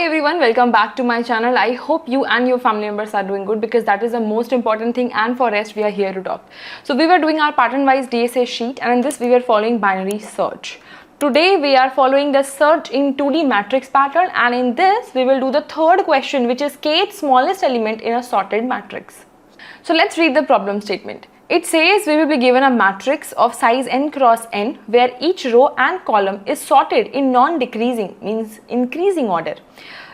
everyone, welcome back to my channel. I hope you and your family members are doing good because that is the most important thing, and for rest we are here to talk. So we were doing our pattern wise DSA sheet, and in this we were following binary search. Today we are following the search in 2D matrix pattern, and in this we will do the third question, which is kth smallest element in a sorted matrix. So let's read the problem statement. It says we will be given a matrix of size n cross n where each row and column is sorted in non-decreasing, means increasing order.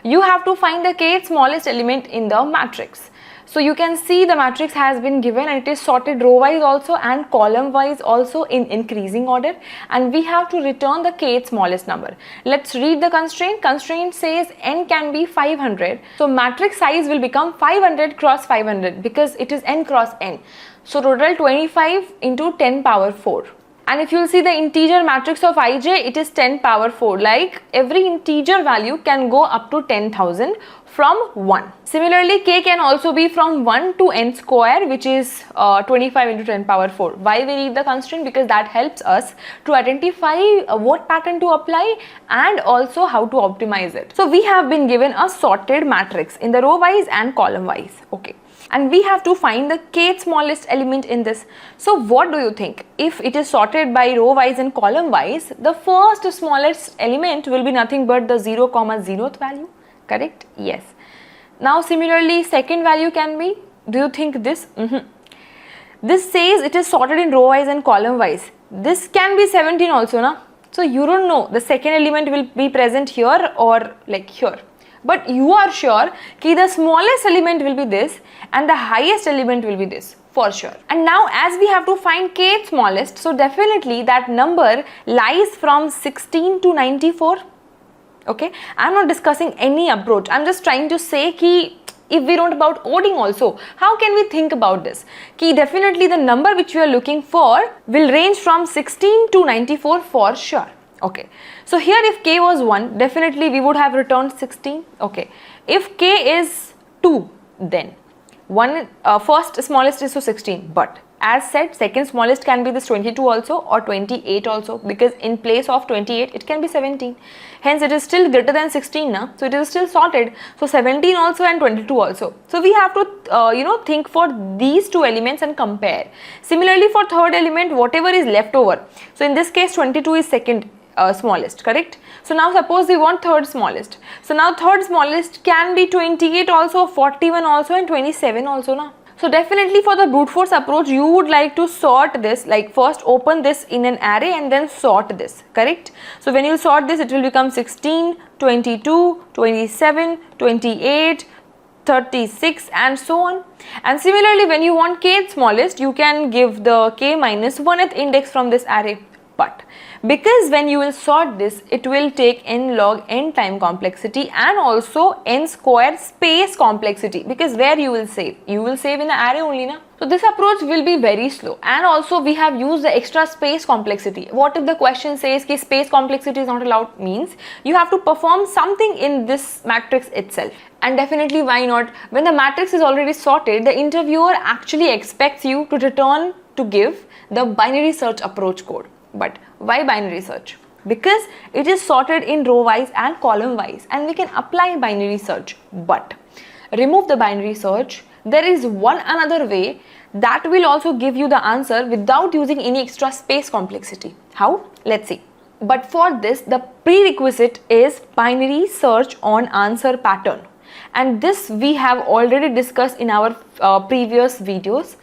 You have to find the kth smallest element in the matrix. So you can see the matrix has been given and it is sorted row wise also and column wise also in increasing order, and we have to return the kth smallest number. Let's read the constraint. Constraint says n can be 500. So matrix size will become 500 cross 500 because it is n cross n. So total 25 into 10 power 4. And if you will see the integer matrix of ij, it is 10 power 4. Like every integer value can go up to 10,000 from 1. Similarly, k can also be from 1 to n square, which is 25 into 10 power 4. Why we read the constraint? Because that helps us to identify what pattern to apply and also how to optimize it. So we have been given a sorted matrix in the row wise and column wise. Okay. And we have to find the kth smallest element in this. So what do you think? If it is sorted by row wise and column wise, the first smallest element will be nothing but the 0,0th value, correct? Yes. Now similarly, second value can be, do you think this? This says it is sorted in row wise and column wise. This can be 17 also, na? So you don't know the second element will be present here or like here. But you are sure that the smallest element will be this and the highest element will be this for sure. And now as we have to find kth smallest, so definitely that number lies from 16 to 94. Okay, I am not discussing any approach. I am just trying to say that if we don't about coding also, how can we think about this? That definitely the number which we are looking for will range from 16 to 94 for sure. Okay, so here if k was 1, definitely we would have returned 16. Okay, if k is 2, then first smallest is to 16, but as said, second smallest can be this 22 also or 28 also, because in place of 28 it can be 17. Hence it is still greater than 16 now, so it is still sorted. So 17 also and 22 also. So we have to think for these two elements and compare. Similarly for third element, whatever is left over. So in this case 22 is second smallest, correct? So now suppose we want third smallest. So now third smallest can be 28 also, 41 also and 27 also now. So definitely for the brute force approach, you would like to sort this, like first open this in an array and then sort this, correct? So when you sort this, it will become 16, 22, 27, 28, 36 and so on. And similarly when you want kth smallest, you can give the k minus 1th index from this array. But because when you will sort this, it will take n log n time complexity and also n square space complexity, because where you will save in the array only, na? So this approach will be very slow, and also we have used the extra space complexity. What if the question says that space complexity is not allowed? Means you have to perform something in this matrix itself. And definitely why not? When the matrix is already sorted, the interviewer actually expects you to return to give the binary search approach code. But why binary search? Because it is sorted in row wise and column wise, and we can apply binary search. But remove the binary search, there is one another way that will also give you the answer without using any extra space complexity. How? Let's see. But for this, the prerequisite is binary search on answer pattern, and this we have already discussed in our previous videos.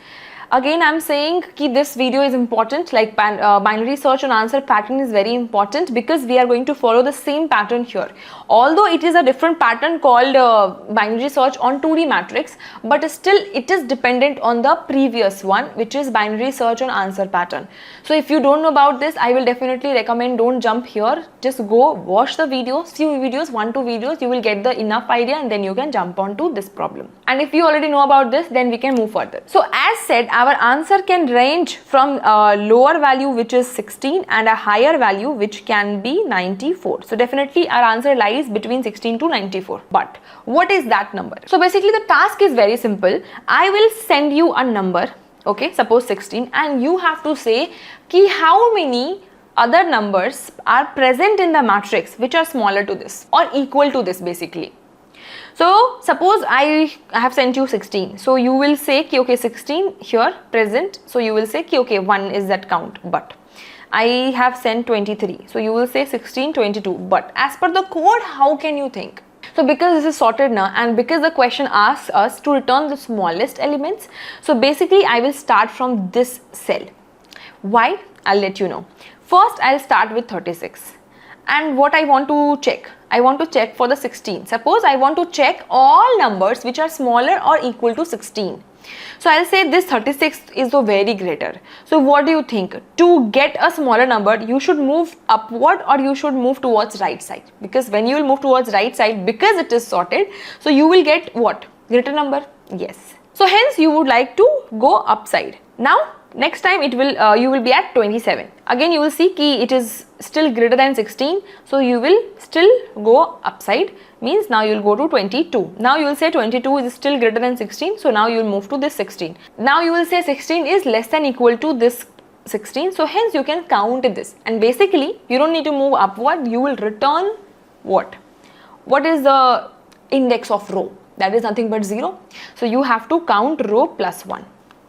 Again, I am saying that this video is important, like binary search on answer pattern is very important because we are going to follow the same pattern here. Although it is a different pattern called binary search on 2D matrix, but still it is dependent on the previous one, which is binary search on answer pattern. So if you don't know about this, I will definitely recommend don't jump here. Just go watch the videos, few videos, 1-2 videos, you will get the enough idea and then you can jump on to this problem. And if you already know about this, then we can move further. So as said, our answer can range from a lower value which is 16 and a higher value which can be 94. So definitely our answer lies between 16 to 94. But what is that number? So basically the task is very simple. I will send you a number, okay, suppose 16, and you have to say ki how many other numbers are present in the matrix which are smaller to this or equal to this basically. So suppose I have sent you 16. So you will say ki, okay, 16 here present. So you will say ki, okay, 1 is that count. But I have sent 23. So you will say 16, 22. But as per the code, how can you think? So because this is sorted now and because the question asks us to return the smallest elements. So basically I will start from this cell. Why? I'll let you know. First I'll start with 36. And what I want to check? I want to check for the 16. Suppose I want to check all numbers which are smaller or equal to 16. So I'll say this 36 is the very greater. So what do you think? To get a smaller number, you should move upward or you should move towards right side. Because when you will move towards right side, because it is sorted, so you will get what? Greater number? Yes. So hence you would like to go upside. Now next time it will you will be at 27. Again you will see ki it is still greater than 16. So you will still go upside, means now you will go to 22. Now you will say 22 is still greater than 16. So now you will move to this 16. Now you will say 16 is less than equal to this 16. So hence you can count this. And basically you don't need to move upward. You will return what? What is the index of row? That is nothing but 0. So you have to count row plus 1.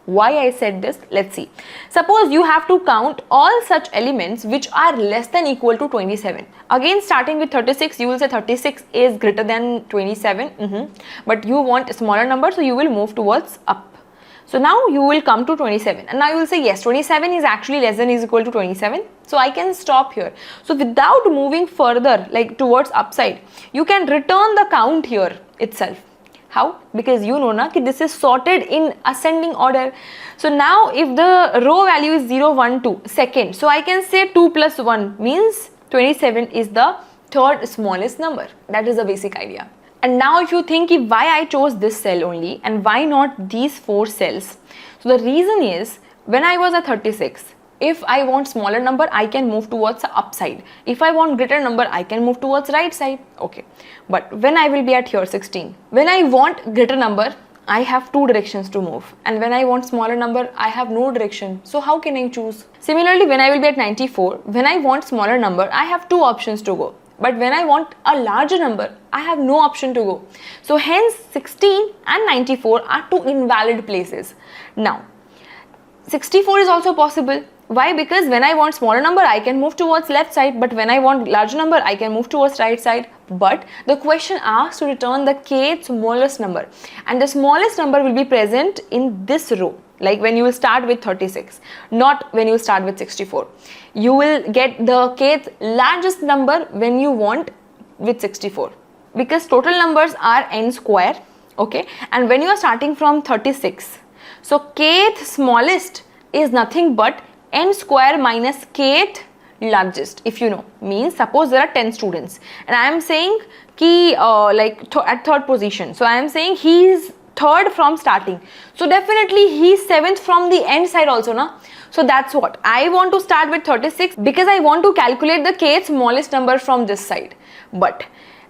Why I said this? Let's see. Suppose you have to count all such elements which are less than equal to 27. Again starting with 36, you will say 36 is greater than 27. But you want a smaller number, so you will move towards up. So now you will come to 27 and now you will say yes, 27 is actually less than is equal to 27. So I can stop here. So without moving further like towards upside, you can return the count here itself. How? Because you know na ki this is sorted in ascending order. So now if the row value is 0, 1, 2, second. So I can say 2 plus 1 means 27 is the third smallest number. That is the basic idea. And now if you think why I chose this cell only and why not these 4 cells. So the reason is when I was at 36, if I want smaller number, I can move towards the upside. If I want greater number, I can move towards right side. Okay. But when I will be at here 16, when I want greater number, I have 2 directions to move. And when I want smaller number, I have no direction. So how can I choose? Similarly, when I will be at 94, when I want smaller number, I have 2 options to go. But when I want a larger number, I have no option to go. So hence 16 and 94 are 2 invalid places. Now, 64 is also possible. Why? Because when I want smaller number, I can move towards left side. But when I want larger number, I can move towards right side. But the question asks to return the kth smallest number. And the smallest number will be present in this row. Like when you will start with 36, not when you start with 64. You will get the kth largest number when you want with 64. Because total numbers are n square. Okay. And when you are starting from 36, so kth smallest is nothing but n square minus kth largest, if you know. Means suppose there are 10 students and I am saying ki at third position. So I am saying he is third from starting. So definitely he is 7th from the end side also, na? So that's what I want to start with 36 because I want to calculate the kth smallest number from this side. But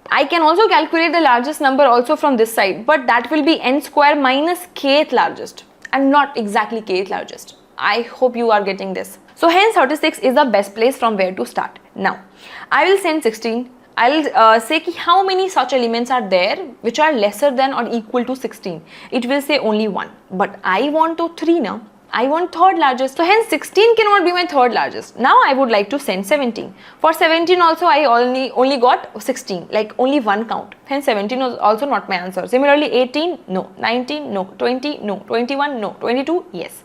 I can also calculate the largest number also from this side, but that will be n square minus kth largest and not exactly kth largest. I hope you are getting this. So hence 36 is the best place from where to start. Now, I will send 16. I'll say ki how many such elements are there which are lesser than or equal to 16. It will say only 1. But I want to 3 now. I want third largest. So hence 16 cannot be my third largest. Now I would like to send 17. For 17 also I only got 16, like only one count. Hence 17 is also not my answer. Similarly 18, no. 19, no. 20, no. 21, no. 22, yes.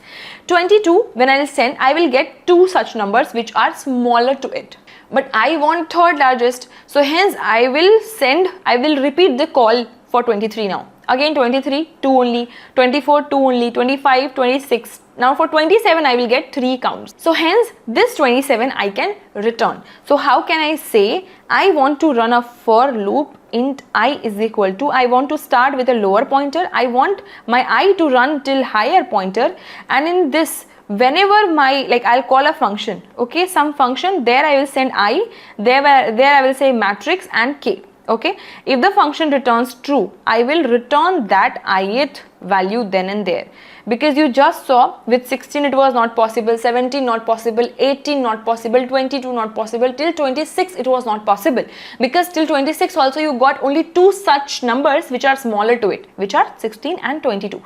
22, when I will send, I will get 2 such numbers which are smaller to it. But I want third largest. So hence I will repeat the call for 23 now. Again 23, 2 only. 24, 2 only. 25, 26. Now for 27 I will get 3 counts. So hence this 27 I can return. So how can I say I want to run a for loop int I is equal to, I want to start with a lower pointer. I want my I to run till higher pointer, and in this whenever my, like I'll call a function, okay, some function, there I will send I, there I will say matrix and k. Okay, if the function returns true, I will return that ith value then and there, because you just saw with 16 it was not possible, 17 not possible, 18 not possible, 22 not possible, till 26 it was not possible, because till 26 also you got only two such numbers which are smaller to it, which are 16 and 22.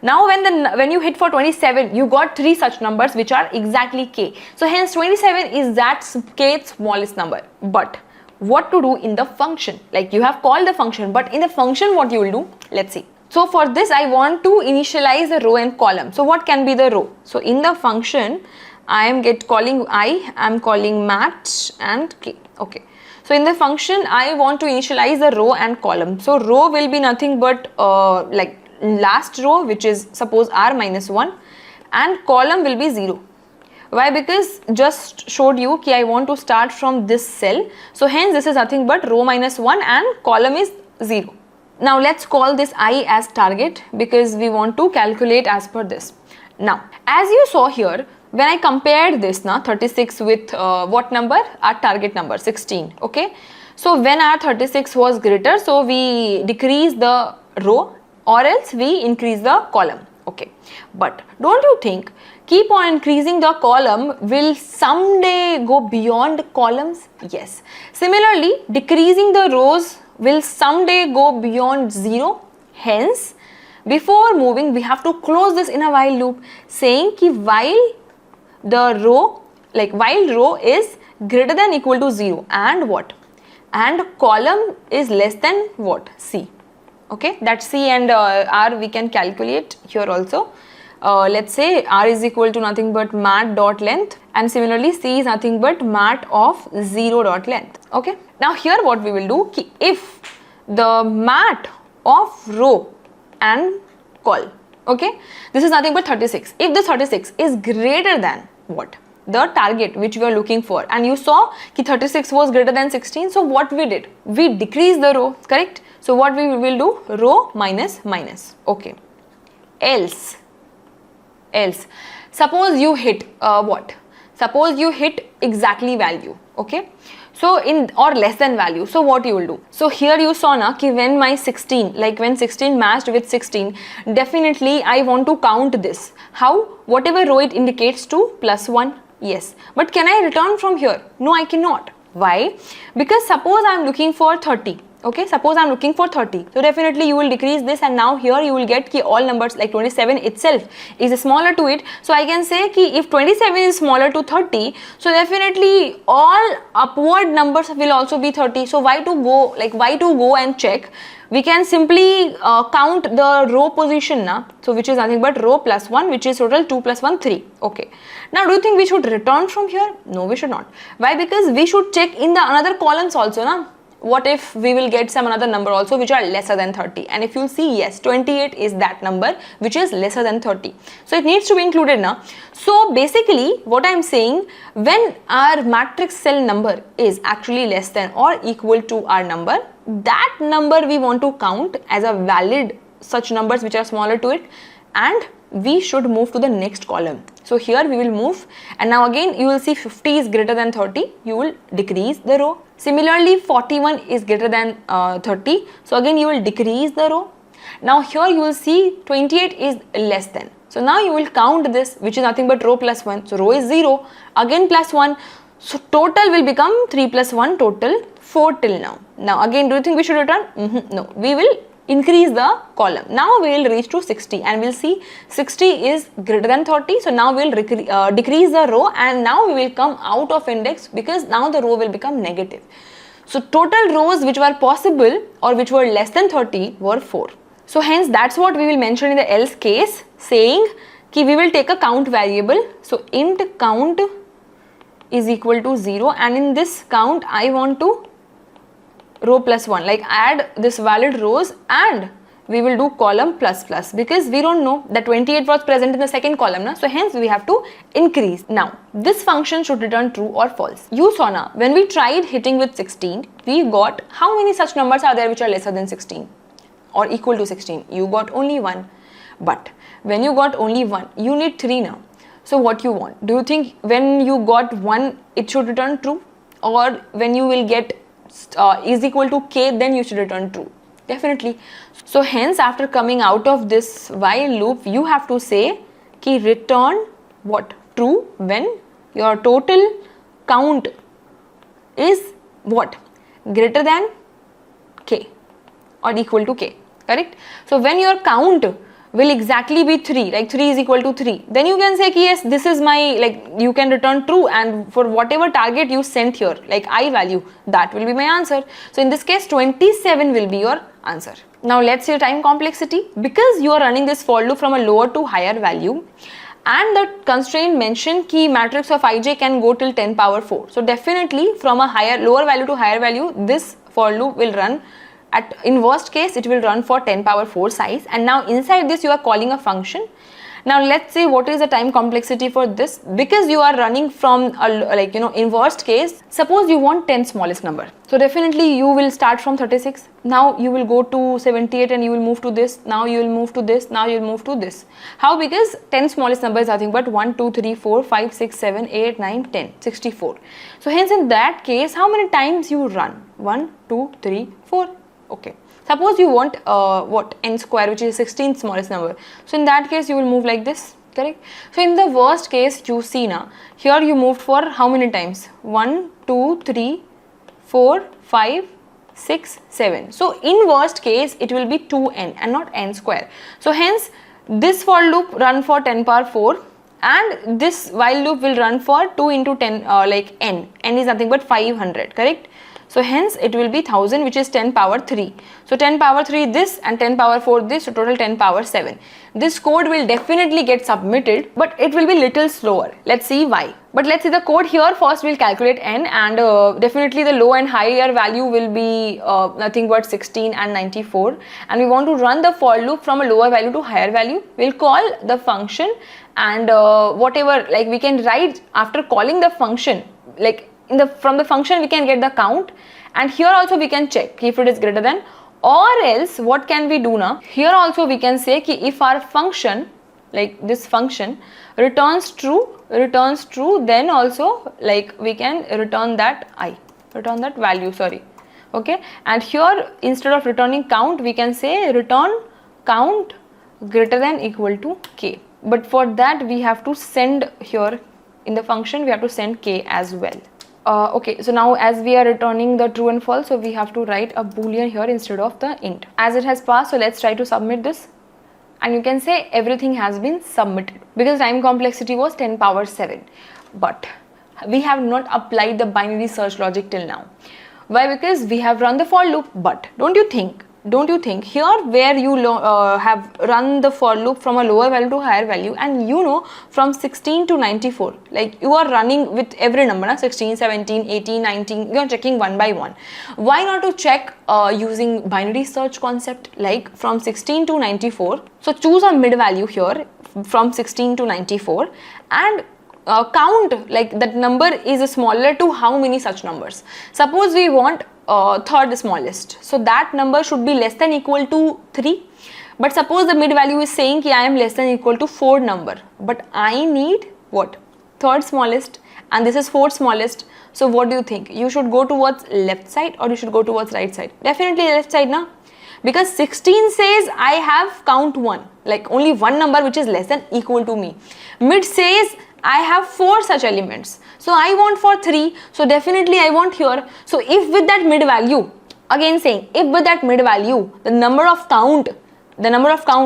Now when you hit for 27, you got three such numbers which are exactly k. So hence 27 is that kth smallest number. But what to do in the function? Like, you have called the function, but in the function what you will do? Let's see. So for this I want to initialize the row and column. So what can be the row? So in the function I am calling mat and k. Okay. So in the function I want to initialize the row and column. So row will be nothing but like last row, which is suppose r minus 1, and column will be 0. Why? Because just showed you कि I want to start from this cell. So hence this is nothing but row minus 1 and column is 0. Now let's call this I as target, because we want to calculate as per this. Now as you saw here, when I compared this 36 with what number? Our target number 16. Okay. So when our 36 was greater, so we decrease the row or else we increase the column. Okay. But don't you think keep on increasing the column will someday go beyond columns? Yes. Similarly, decreasing the rows will someday go beyond 0. Hence, before moving, we have to close this in a while loop, saying ki while row is greater than equal to 0 and what? And column is less than what? C. Okay, that C and R we can calculate here also. Let's say R is equal to nothing but mat dot length, and similarly C is nothing but mat of 0 dot length. Okay. Now here what we will do, if the mat of row and col, okay, this is nothing but 36. If this 36 is greater than what? The target which we are looking for, and you saw कि 36 was greater than 16, so what we did? We decreased the row, correct? So what we will do? Row minus minus. Okay. Else suppose you hit what? Suppose you hit exactly value. Okay. So in or less than value. So what you will do? So here you saw na ki when my 16, like when 16 matched with 16, definitely I want to count this. How? Whatever row it indicates to plus 1. Yes. But can I return from here? No, I cannot. Why? Because suppose I am looking for 30. Okay, suppose I am looking for 30. So definitely you will decrease this, and now here you will get ki all numbers like 27 itself is smaller to it. So I can say ki if 27 is smaller to 30, so definitely all upward numbers will also be 30. So why to go and check? We can simply count the row position na. So which is nothing but row plus 1, which is total 2 plus 1, 3. Okay. Now do you think we should return from here? No, we should not. Why? Because we should check in the another columns also na. What if we will get some another number also which are lesser than 30, and if you see, yes, 28 is that number which is lesser than 30. So it needs to be included now. So basically what I am saying, when our matrix cell number is actually less than or equal to our number, that number we want to count as a valid such numbers which are smaller to it, and we should move to the next column. So here we will move, and now again you will see 50 is greater than 30, you will decrease the row. Similarly 41 is greater than 30, so again you will decrease the row. Now here you will see 28 is less than, so now you will count this, which is nothing but row plus 1, so row is 0, again plus 1, so total will become 3 plus 1, total 4 till now. Now again, do you think we should return? No, we will increase the column. Now we will reach to 60, and we'll see 60 is greater than 30. So now we will decrease the row, and now we will come out of index, because now the row will become negative. So total rows which were possible or which were less than 30 were 4. So hence that's what we will mention in the else case, saying कि we will take a count variable. So int count is equal to 0, and in this count I want to row plus 1, like add this valid rows, and we will do column plus plus, because we don't know that 28 was present in the second column na, so hence we have to increase. Now this function should return true or false. You saw na, when we tried hitting with 16, we got how many such numbers are there which are lesser than 16 or equal to 16? You got only 1. But when you got only 1, you need 3 now. So what you want? Do you think when you got 1 it should return true, or when you will get is equal to k, then you should return true. Definitely. So hence after coming out of this while loop, you have to say ki return what? True when your total count is what? Greater than k or equal to k, correct? So when your count will exactly be 3, like 3 is equal to 3, then you can say ki yes, this is my, like you can return true, and for whatever target you sent here, like I value, that will be my answer. So in this case 27 will be your answer. Now let's see time complexity. Because you are running this for loop from a lower to higher value, and the constraint mentioned key matrix of ij can go till 10 power 4. So definitely from a lower value to higher value, this for loop will run at, in worst case it will run for 10 power 4 size, and now inside this you are calling a function. Now let's see what is the time complexity for this. Because you are running from a, like in worst case, suppose you want 10 smallest number, so definitely you will start from 36, now you will go to 78 and you will move to this, now you will move to this, now you will move to this. How? Because 10 smallest number is nothing but 1 2 3 4 5 6 7 8 9 10 64. So hence in that case, how many times you run? 1 2 3 4. Okay. Suppose you want what? N square, which is 16th smallest number. So in that case you will move like this, correct? So in the worst case, you see now, here you moved for how many times? 1 2 3 4 5 6 7. So in worst case it will be 2n and not n square. So hence this for loop run for 10 power 4, and this while loop will run for 2 into 10 like n is nothing but 500, correct? So hence it will be 1000, which is 10 power 3. So 10 power 3 this and 10 power 4 this, so total 10 power 7. This code will definitely get submitted, but it will be little slower. Let's see why. But let's see the code here. First we'll calculate n, and definitely the low and higher value will be nothing but 16 and 94. And we want to run the for loop from a lower value to higher value. We'll call the function, and whatever, like we can write after calling the function, like from the function we can get the count, and here also we can check if it is greater than, or else what can we do now? Here also we can say ki if our function, like this function returns true, then also like we can return that value, sorry. Okay, and here instead of returning count, we can say return count greater than equal to k. But for that we have to send, here in the function we have to send k as well. Okay, so now as we are returning the true and false, so we have to write a boolean here instead of the int. As it has passed, so let's try to submit this, and you can say everything has been submitted. Because time complexity was 10 power 7, but we have not applied the binary search logic till now. Why? Because we have run the for loop, but don't you think here where you have run the for loop from a lower value to higher value, and from 16 to 94, like you are running with every number, 16 17 18 19, you are checking one by one. Why not to check using binary search concept, like from 16 to 94? So choose a mid value here from 16 to 94 and count, like that number is smaller to how many such numbers. Suppose we want third smallest, so that number should be less than equal to 3, but suppose the mid value is saying ki I am less than equal to 4 number, but I need what? Third smallest, and this is fourth smallest. So what do you think? You should go towards left side or you should go towards right side? Definitely left side na, because 16 says I have count 1, like only one number which is less than equal to me. Mid says I have 4 such elements, so I want for 3, so definitely I want here. So if with that mid value, again saying, if with that mid value the number of count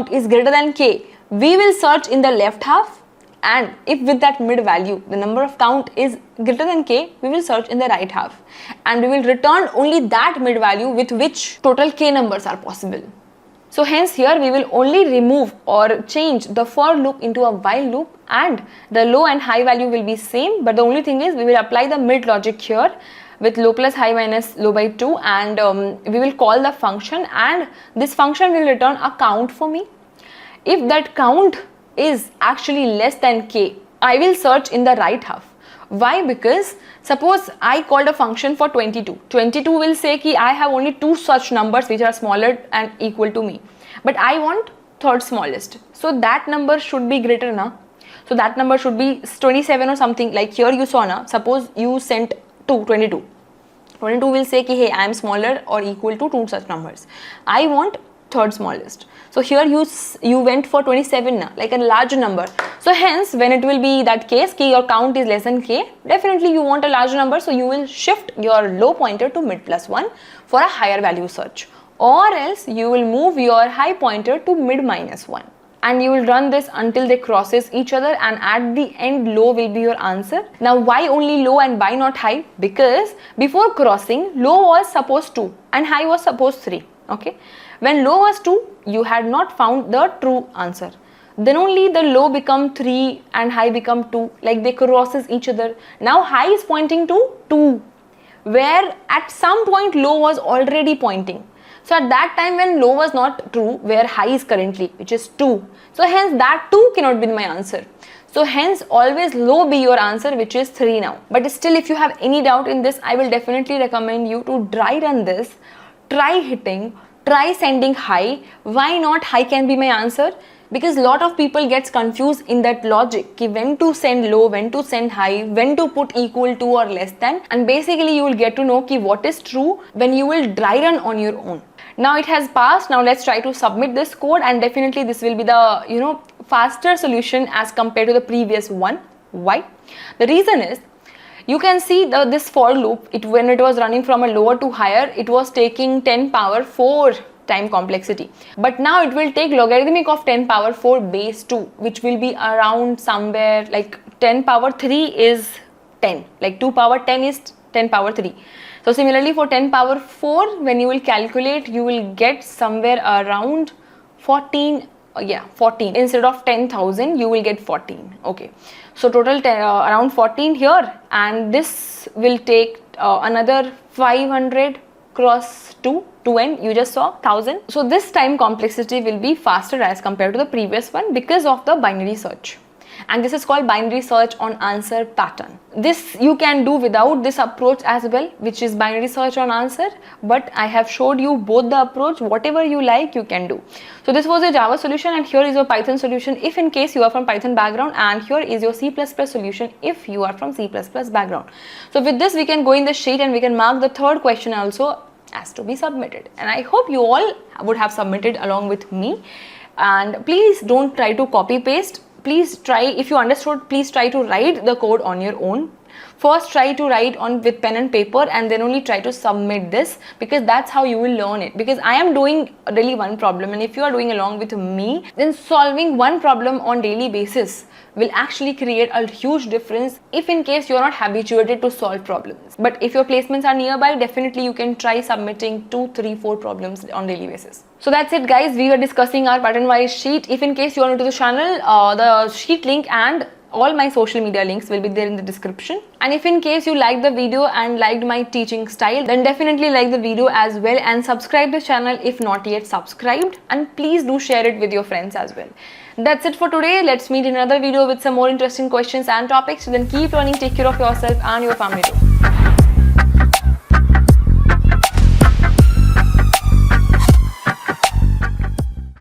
is greater than k, we will search in the left half, and if with that mid value the number of count is greater than k, we will search in the right half, and we will return only that mid value with which total k numbers are possible. So hence here we will only remove or change the for loop into a while loop, and the low and high value will be same, but the only thing is we will apply the mid logic here with low plus high minus low by 2, and we will call the function, and this function will return a count for me. If that count is actually less than k, I will search in the right half. Why? Because suppose I called a function for 22. 22 will say ki I have only 2 such numbers which are smaller and equal to me, but I want third smallest, so that number should be greater na. So that number should be 27 or something, like here you saw na, suppose you sent 22, 22 will say ki, hey, I am smaller or equal to 2 such numbers. I want third smallest. So here you went for 27 now, like a large number. So hence when it will be that case ki your count is less than k, definitely you want a large number, so you will shift your low pointer to mid plus 1 for a higher value search, or else you will move your high pointer to mid minus 1. And you will run this until they crosses each other, and at the end low will be your answer. Now why only low and why not high? Because before crossing, low was supposed 2 and high was supposed 3. Okay, when low was 2, you had not found the true answer. Then only the low become 3 and high become 2, like they crosses each other. Now high is pointing to 2, where at some point low was already pointing. So at that time when low was not true, where high is currently, which is 2. So hence that 2 cannot be my answer. So hence always low be your answer, which is 3 now. But still, if you have any doubt in this, I will definitely recommend you to dry run this, try hitting, try sending high. Why not high can be my answer? Because lot of people gets confused in that logic ki when to send low, when to send high, when to put equal to or less than, and basically you will get to know ki what is true when you will dry run on your own. Now it has passed. Now let's try to submit this code, and definitely this will be the faster solution as compared to the previous one. Why? The reason is, you can see this for loop, when it was running from a lower to higher, it was taking 10 power 4 time complexity, but now it will take logarithmic of 10 power 4 base 2, which will be around somewhere like 10 power 3 is 10, like 2 power 10 is 10 power 3. So similarly for 10 power 4, when you will calculate, you will get somewhere around 14, 14. Instead of 10,000, you will get 14. Okay, so total around 14 here, and this will take another 500 cross 2n, you just saw 1000. So this time complexity will be faster as compared to the previous one because of the binary search. And this is called binary search on answer pattern. This you can do without this approach as well, which is binary search on answer, but I have showed you both the approach. Whatever you like, you can do. So this was a Java solution, and here is your Python solution if in case you are from Python background, and here is your C++ solution if you are from C++ background. So with this we can go in the sheet and we can mark the third question also as to be submitted, and I hope you all would have submitted along with me. And please don't try to copy paste. Please try, if you understood, please try to write the code on your own. First try to write on with pen and paper, and then only try to submit this, because that's how you will learn it. Because I am doing really one problem, and if you are doing along with me, then solving one problem on daily basis will actually create a huge difference if in case you are not habituated to solve problems. But if your placements are nearby, definitely you can try submitting 2, 3, 4 problems on daily basis. So that's it guys, we were discussing our pattern wise sheet. If in case you are new to the channel, the sheet link and all my social media links will be there in the description. And if in case you liked the video and liked my teaching style, then definitely like the video as well, and subscribe the channel if not yet subscribed, and please do share it with your friends as well. That's it for today. Let's meet in another video with some more interesting questions and topics. So then keep learning, take care of yourself and your family too.